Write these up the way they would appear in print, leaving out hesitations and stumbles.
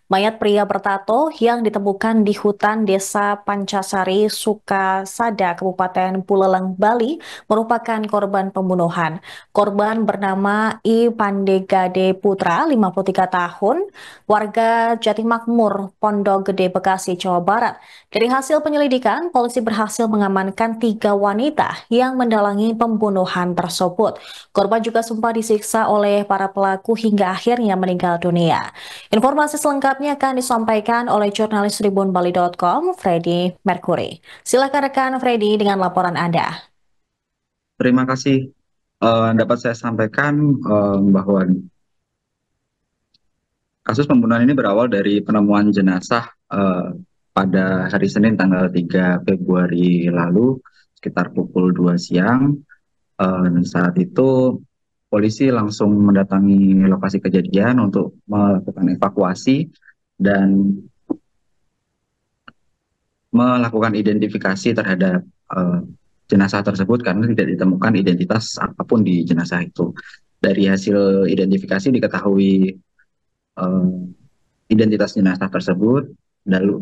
Mayat pria bertato yang ditemukan di hutan Desa Pancasari, Sukasada, Kabupaten Buleleng, Bali, merupakan korban pembunuhan. Korban bernama I Pandegade Putra, 53 tahun, warga Jatimakmur, Pondok Gede, Bekasi, Jawa Barat. Dari hasil penyelidikan, polisi berhasil mengamankan 3 wanita yang mendalangi pembunuhan tersebut. Korban juga sempat disiksa oleh para pelaku hingga akhirnya meninggal dunia. Informasi selengkapnya akan disampaikan oleh jurnalis tribunbali.com, Freddy Mercury. Silakan rekan Freddy dengan laporan Anda. Terima kasih. Dapat saya sampaikan bahwa kasus pembunuhan ini berawal dari penemuan jenazah pada hari Senin tanggal 3 Februari lalu sekitar pukul 2 siang. Dan saat itu polisi langsung mendatangi lokasi kejadian untuk melakukan evakuasi dan melakukan identifikasi terhadap jenazah tersebut karena tidak ditemukan identitas apapun di jenazah itu. Dari hasil identifikasi diketahui eh, identitas jenazah tersebut,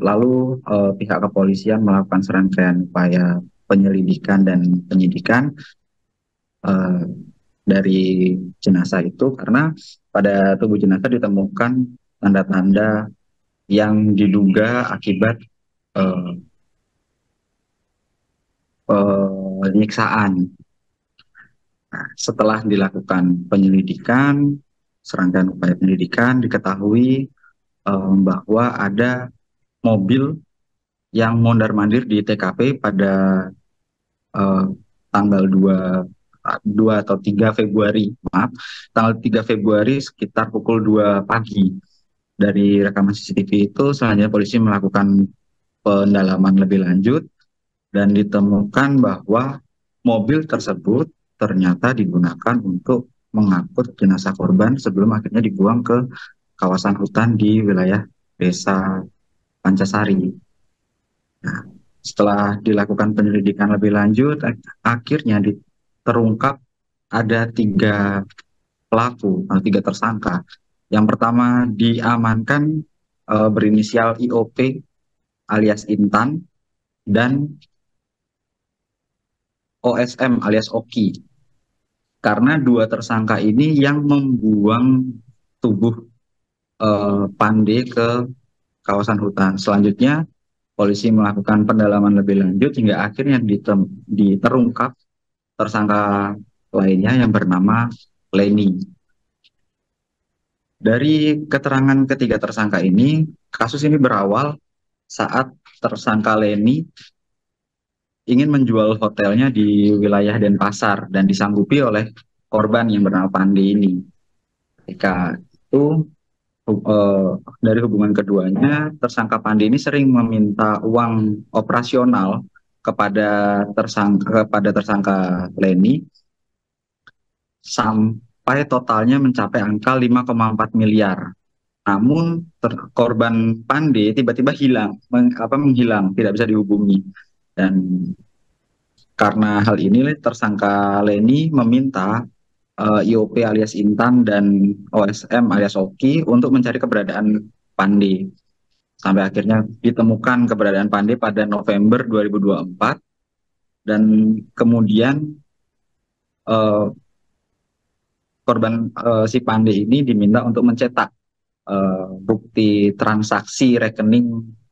lalu pihak kepolisian melakukan serangkaian upaya penyelidikan dan penyidikan eh, dari jenazah itu karena pada tubuh jenazah ditemukan tanda-tanda yang diduga akibat eh, penyiksaan. Nah, setelah dilakukan penyelidikan, serangkaian upaya penyelidikan, diketahui bahwa ada mobil yang mondar-mandir di TKP pada eh, tanggal 2 atau 3 Februari, maaf, tanggal 3 Februari sekitar pukul 2 pagi. Dari rekaman CCTV itu, selanjutnya polisi melakukan pendalaman lebih lanjut dan ditemukan bahwa mobil tersebut ternyata digunakan untuk mengangkut jenazah korban sebelum akhirnya dibuang ke kawasan hutan di wilayah Desa Pancasari. Nah, setelah dilakukan penyelidikan lebih lanjut, akhirnya terungkap ada 3 pelaku atau 3 tersangka. Yang pertama diamankan berinisial IOP alias Intan dan OSM alias Oki. Karena 2 tersangka ini yang membuang tubuh Pande ke kawasan hutan. Selanjutnya polisi melakukan pendalaman lebih lanjut hingga akhirnya diterungkap tersangka lainnya yang bernama Leni. Dari keterangan ketiga tersangka ini, kasus ini berawal saat tersangka Leni ingin menjual hotelnya di wilayah Denpasar dan disanggupi oleh korban yang bernama Pandi ini. Ketika itu dari hubungan keduanya, tersangka Pandi ini sering meminta uang operasional kepada tersangka Leni sampai totalnya mencapai angka 5,4 miliar. Namun korban Pandi tiba-tiba hilang, menghilang, tidak bisa dihubungi. Dan karena hal ini tersangka Leni meminta IOP alias Intan dan OSM alias Oki untuk mencari keberadaan Pandi. Sampai akhirnya ditemukan keberadaan Pandi pada November 2024 dan kemudian eh, si Pandi ini diminta untuk mencetak bukti transaksi rekening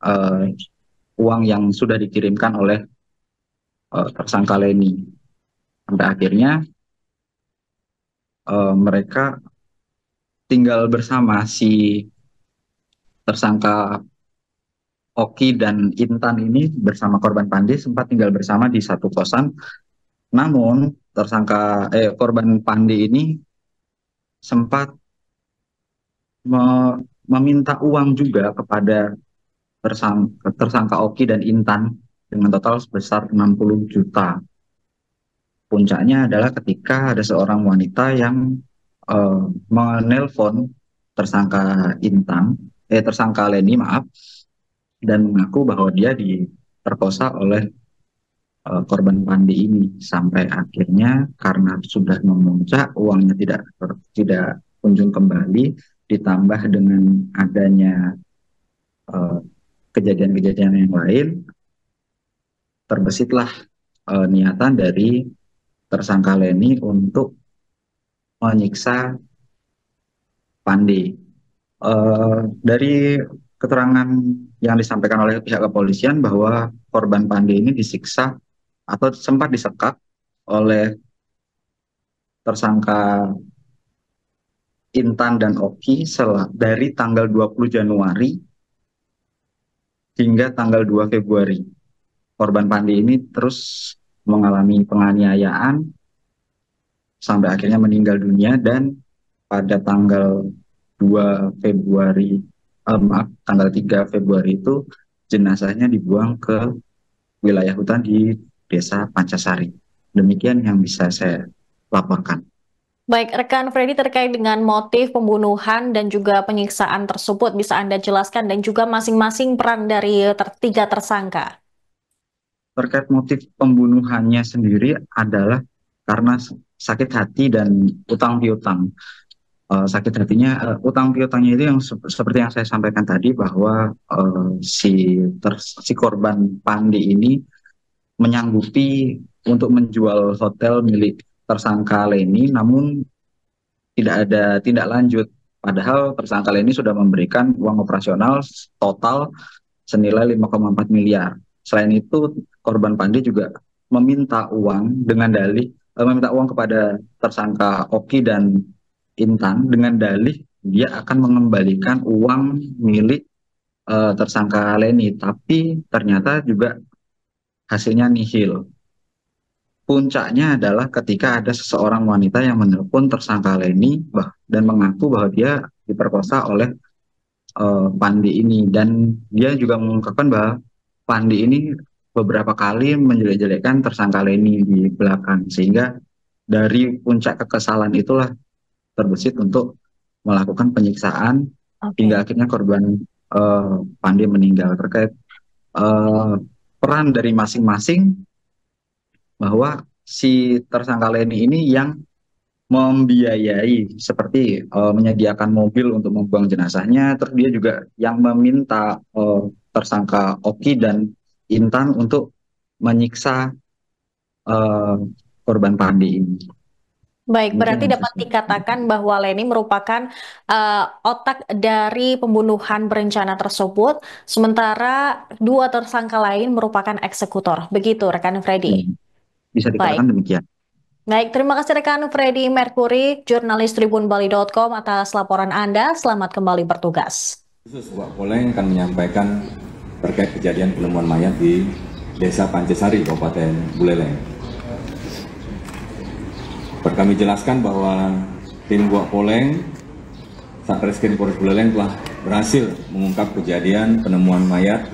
eh, uang yang sudah dikirimkan oleh tersangka Leni. Sampai akhirnya mereka tinggal bersama si tersangka Oki dan Intan ini bersama korban Pandi sempat tinggal bersama di satu kosan. Namun korban Pandi ini sempat meminta uang juga kepada tersangka Oki dan Intan dengan total sebesar 60 juta. Puncaknya adalah ketika ada seorang wanita yang menelpon tersangka Leni, maaf, dan mengaku bahwa dia diperkosa oleh korban Pandi ini. Sampai akhirnya karena sudah memuncak, uangnya tidak kunjung kembali, ditambah dengan adanya kejadian-kejadian yang lain, terbesitlah niatan dari tersangka Leni untuk menyiksa Pandi. Dari keterangan yang disampaikan oleh pihak kepolisian bahwa korban Pandi ini disiksa atau sempat disekap oleh tersangka Intan dan Oki dari tanggal 20 Januari hingga tanggal 2 Februari. Korban Pandi ini terus mengalami penganiayaan sampai akhirnya meninggal dunia, dan pada tanggal 2 Februari, tanggal 3 Februari itu jenazahnya dibuang ke wilayah hutan di Desa Pancasari. Demikian yang bisa saya laporkan. Baik, rekan Freddy, terkait dengan motif pembunuhan dan juga penyiksaan tersebut, bisa Anda jelaskan dan juga masing-masing peran dari tiga tersangka? Terkait motif pembunuhannya sendiri adalah karena sakit hati dan utang piutang. Sakit hatinya, utang piutangnya itu yang seperti yang saya sampaikan tadi, bahwa si korban Pandi ini menyanggupi untuk menjual hotel milik tersangka Leni, namun tidak ada tindak lanjut. Padahal tersangka Leni sudah memberikan uang operasional total senilai 5,4 miliar. Selain itu, korban Pandi juga meminta uang dengan dalih, meminta uang kepada tersangka Oki dan Intan dengan dalih dia akan mengembalikan uang milik tersangka Leni, tapi ternyata juga hasilnya nihil. Puncaknya adalah ketika ada seseorang wanita yang menelpon tersangka Leni dan mengaku bahwa dia diperkosa oleh Pandi ini, dan dia juga mengungkapkan bahwa Pandi ini beberapa kali menjelek-jelekan tersangka Leni di belakang, sehingga dari puncak kekesalan itulah terbesit untuk melakukan penyiksaan hingga akhirnya korban Pandi meninggal. Terkait peran dari masing-masing, bahwa si tersangka Leni ini yang membiayai, seperti menyediakan mobil untuk membuang jenazahnya, terus dia juga yang meminta tersangka Oki dan Intan untuk menyiksa korban Pandi ini. Baik, Mungkin berarti dapat dikatakan bahwa Leni merupakan otak dari pembunuhan berencana tersebut, sementara dua tersangka lain merupakan eksekutor. Begitu, rekan Freddy? Bisa Baik. dikatakan demikian. Baik, terima kasih rekan Freddy Mercury, jurnalis tribunbali.com atas laporan Anda. Selamat kembali bertugas. Khusus Wak Poleng akan menyampaikan terkait kejadian penemuan mayat di Desa Pancasari, Kabupaten Buleleng. Kami jelaskan bahwa tim Wak Poleng, Satreskrim Polres Buleleng telah berhasil mengungkap kejadian penemuan mayat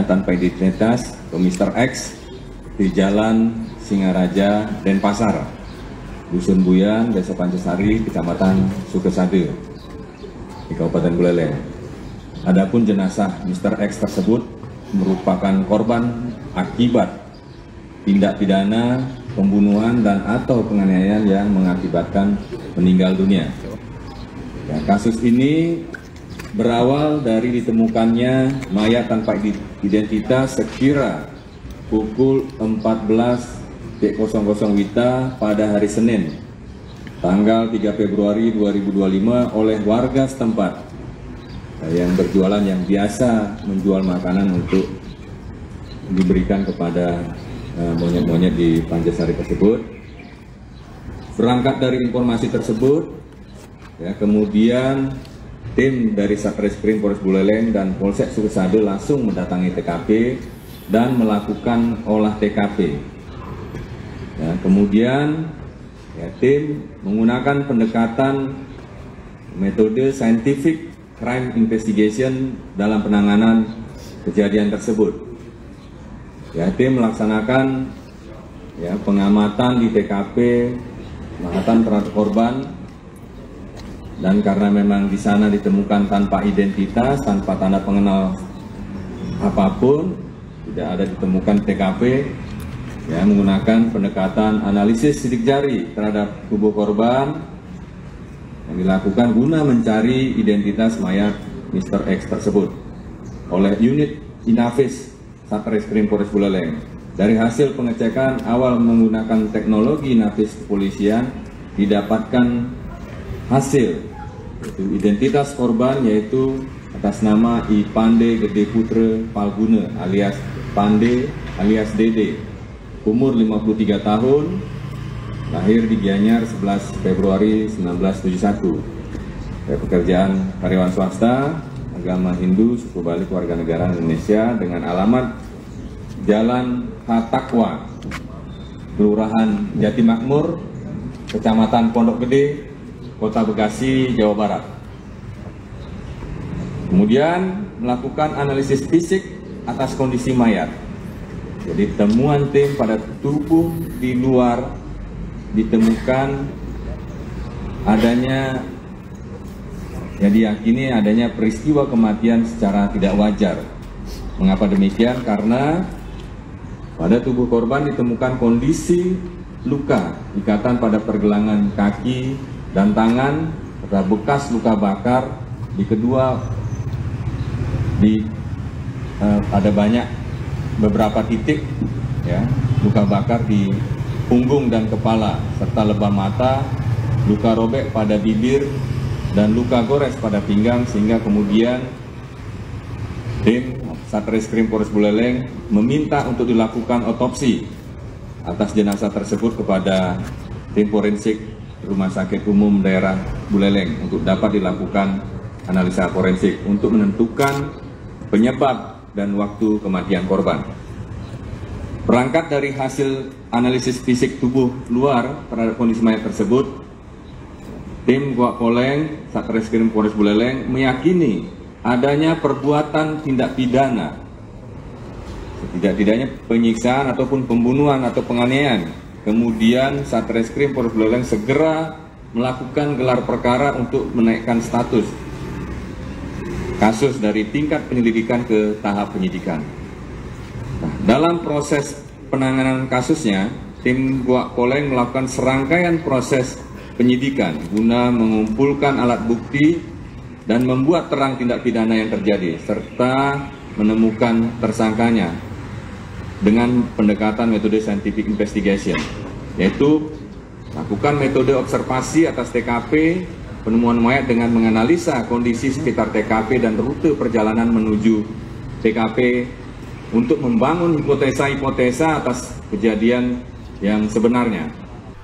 tanpa identitas Mr. X di Jalan Singaraja, Denpasar, Dusun Buyan, Desa Pancasari, Kecamatan Sukesade, di Kabupaten Buleleng. Adapun jenazah Mr. X tersebut merupakan korban akibat tindak pidana pembunuhan dan atau penganiayaan yang mengakibatkan meninggal dunia. Kasus ini berawal dari ditemukannya mayat tanpa identitas sekira pukul 14.00 WITA pada hari Senin, tanggal 3 Februari 2025 oleh warga setempat yang berjualan, yang biasa menjual makanan untuk diberikan kepada monyet-monyet di Pancasari tersebut. Berangkat dari informasi tersebut, kemudian tim dari Satreskrim Polres Buleleng dan Polsek Sukesade langsung mendatangi TKP dan melakukan olah TKP. Kemudian tim menggunakan pendekatan metode scientific crime investigation dalam penanganan kejadian tersebut. Tim melaksanakan pengamatan di TKP, pengamatan terhadap korban, dan karena memang di sana ditemukan tanpa identitas, tanpa tanda pengenal apapun, tidak ada ditemukan TKP, menggunakan pendekatan analisis sidik jari terhadap tubuh korban, yang dilakukan guna mencari identitas mayat Mr. X tersebut oleh unit Inavis Satreskrim Polres Buleleng. Dari hasil pengecekan awal menggunakan teknologi Inavis kepolisian didapatkan hasil identitas korban, yaitu atas nama I Pande Gede Putra Palguna alias Pande alias Dede, umur 53 tahun, lahir di Gianyar 11 Februari 1971. Pekerjaan karyawan swasta, agama Hindu, suku Bali, warga negara Indonesia, dengan alamat Jalan Hatakwa, Kelurahan Jati Makmur, Kecamatan Pondok Gede, Kota Bekasi, Jawa Barat. Kemudian melakukan analisis fisik atas kondisi mayat. Jadi temuan tim pada tubuh di luar ditemukan adanya, diyakini adanya peristiwa kematian secara tidak wajar. Mengapa demikian? Karena pada tubuh korban ditemukan kondisi luka, ikatan pada pergelangan kaki dan tangan, serta bekas luka bakar di kedua, ada banyak beberapa titik, ya, luka bakar di punggung dan kepala, serta lebam mata, luka robek pada bibir, dan luka gores pada pinggang, sehingga kemudian tim Satreskrim Polres Buleleng meminta untuk dilakukan otopsi atas jenazah tersebut kepada tim forensik Rumah Sakit Umum Daerah Buleleng untuk dapat dilakukan analisa forensik untuk menentukan penyebab dan waktu kematian korban. Berangkat dari hasil analisis fisik tubuh luar terhadap kondisi mayat tersebut, tim Guak Poleng Satreskrim Polres Buleleng meyakini adanya perbuatan tindak pidana, tidak-tidaknya penyiksaan ataupun pembunuhan atau penganiayaan. Kemudian Satreskrim Polres Buleleng segera melakukan gelar perkara untuk menaikkan status kasus dari tingkat penyelidikan ke tahap penyidikan. Nah, dalam proses penanganan kasusnya, tim Guak Poleng melakukan serangkaian proses penyidikan guna mengumpulkan alat bukti dan membuat terang tindak pidana yang terjadi, serta menemukan tersangkanya dengan pendekatan metode scientific investigation, yaitu lakukan metode observasi atas TKP penemuan mayat dengan menganalisa kondisi sekitar TKP dan rute perjalanan menuju TKP untuk membangun hipotesa-hipotesa atas kejadian yang sebenarnya.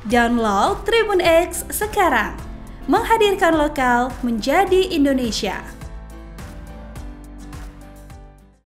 Download Tribun X sekarang, menghadirkan lokal menjadi Indonesia.